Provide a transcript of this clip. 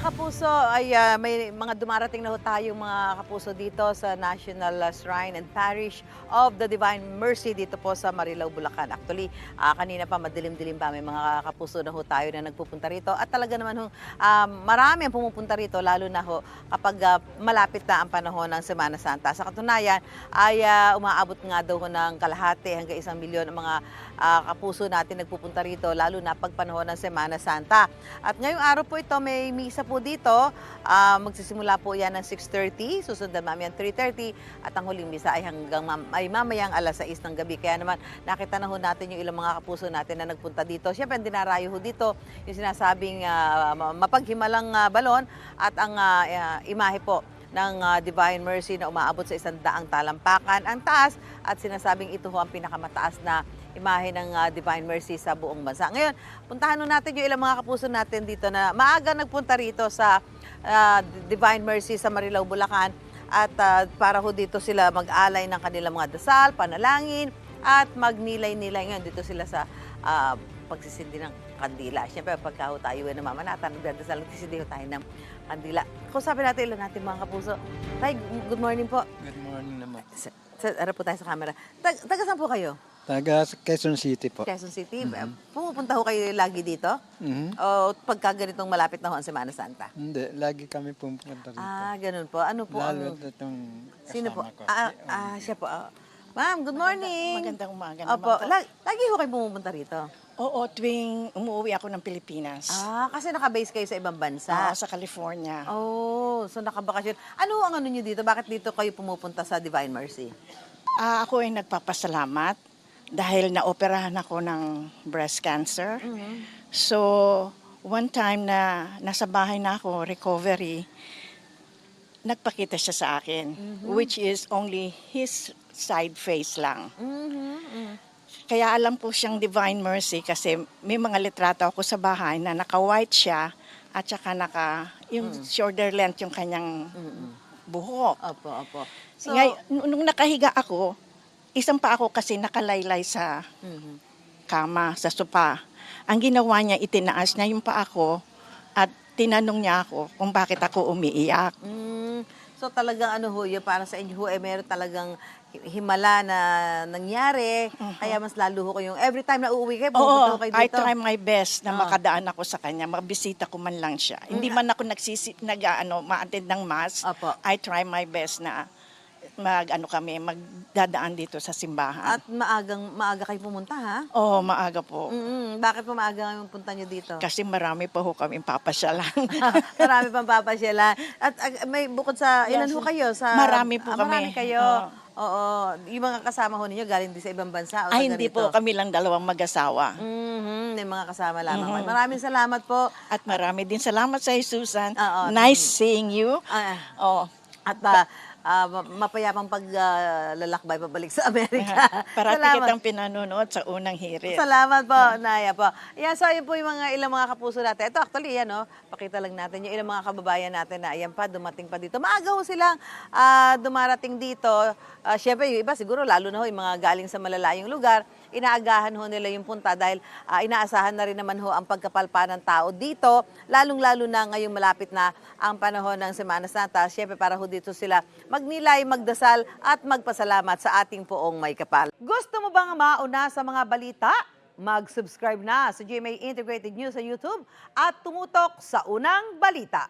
kapuso, ay may mga dumarating na ho tayong mga kapuso dito sa National Shrine and Parish of the Divine Mercy dito po sa Marilao, Bulacan. Actually, kanina pa madilim-dilim pa, may mga kapuso na ho tayo na nagpupunta rito. At talaga naman ho, marami ang pumupunta rito, lalo na ho kapag malapit na ang panahon ng Semana Santa. Sa katunayan, ay umaabot nga daw ho ng kalahati hanggang 1,000,000 ang mga kapuso natin nagpupunta rito, lalo na pag panahon ng Semana Santa. At ngayong araw po ito, may misa po dito. Magsisimula po yan ng 6:30, susundan mamaya 3:30, at ang huling misa ay hanggang mamayang 6:00 ng gabi. Kaya naman nakita na ho natin yung ilang mga kapuso natin na nagpunta dito. Siyempre, dinarayo ho dito yung sinasabing mapaghimalang balon at ang imahe po ng Divine Mercy na umaabot sa 100 talampakan ang taas, at sinasabing ito ho ang pinakamataas na imahe ng Divine Mercy sa buong bansa. Ngayon, puntahan natin yung ilang mga kapuso natin dito na maaga nagpunta rito sa Divine Mercy sa Marilao, Bulacan, at para ho dito sila mag-alay ng kanilang mga dasal, panalangin, at magnilay-nilay. Ngayon, dito sila sa pagsisindi ng kandila. Siyempre, pagka ho tayo namamanatan, nagdadasal, nagsisindi ho tayo ng kandila. Kausapin natin ilan natin mga kapuso. Tay, good morning po. Good morning naman. Harap po tayo sa camera. Taga saan po kayo? Taga Quezon City po. Quezon City. Pumupunta ho kayo lagi dito? O pagka ganitong malapit na ho ang Semana Santa? Hindi, lagi kami pumunta rito. Ganun po. Ano po Lalo ang... itong Sino po? kasama ko. Siya po. Ma'am, good morning. Magandang umaga Opo. naman po. Lagi ho kayo pumupunta rito? Oo, tuwing umuwi ako ng Pilipinas. Kasi naka-base kayo sa ibang bansa? Sa California. So nakabakasyon. Ano ang ano nyo dito? Bakit dito kayo pumupunta sa Divine Mercy? Ako ay nagpapasalamat dahil naoperahan ako ng breast cancer. So, one time na nasa bahay na ako, recovery, nagpakita siya sa akin, which is only his side face lang. Kaya alam po siyang Divine Mercy kasi may mga litrato ako sa bahay na naka-white siya at saka yung shoulder length yung kanyang buhok. Opo. So, nung nakahiga ako, isang pa ako kasi nakalaylay sa kama, sa sopa. Ang ginawa niya, itinaas niya yung pa ako at tinanong niya ako kung bakit ako umiiyak. So talagang ano ho, yun, para sa inyo ho, meron talagang himala na nangyari, kaya mas lalo ho kayong, every time na uuwi kayo, pupunta ho kayo I dito? try my best na makadaan ako sa kanya, mabisita ko man lang siya. Hindi man ako ma-attend ng mass, Opo. I try my best na magdadaan dito sa simbahan. At maaga kayo pumunta, ha? Oo, maaga po. Bakit po maaga yung punta nyo dito? Kasi marami pa ho kami papasyalan. Marami pang papasyalan. At may bukod sa, ilan ho kayo? Marami po kami. Marami kayo. Oo. Yung mga kasama ho ninyo, galing din sa ibang bansa? O Ay, hindi po. Kami lang dalawang mag-asawa. May mga kasama lamang. Maraming salamat po. At marami din salamat sa Susan. Oo. Nice seeing you. At mapayapang paglalakbay pabalik sa Amerika. Parati Salamat. kitang pinanonood sa unang hirit. Salamat po, Naya po. So ayun po yung ilang mga kapuso natin. Ito actually, pakita lang natin yung ilang mga kababayan natin na ayan pa, dumating pa dito. Maaga ho silang dumarating dito. Siyempre, yung iba siguro, lalo na ho, yung mga galing sa malalayong lugar, inaagahan ho nila yung punta dahil inaasahan na rin naman ho ang pagkapalpa ng tao dito, lalong-lalo na ngayong malapit na ang panahon ng Semana Santa. Siyempre, para ho dito sila magnilay, magdasal at magpasalamat sa ating poong may kapal. Gusto mo bang mauna sa mga balita? Mag-subscribe na sa GMA Integrated News sa YouTube at tumutok sa unang balita.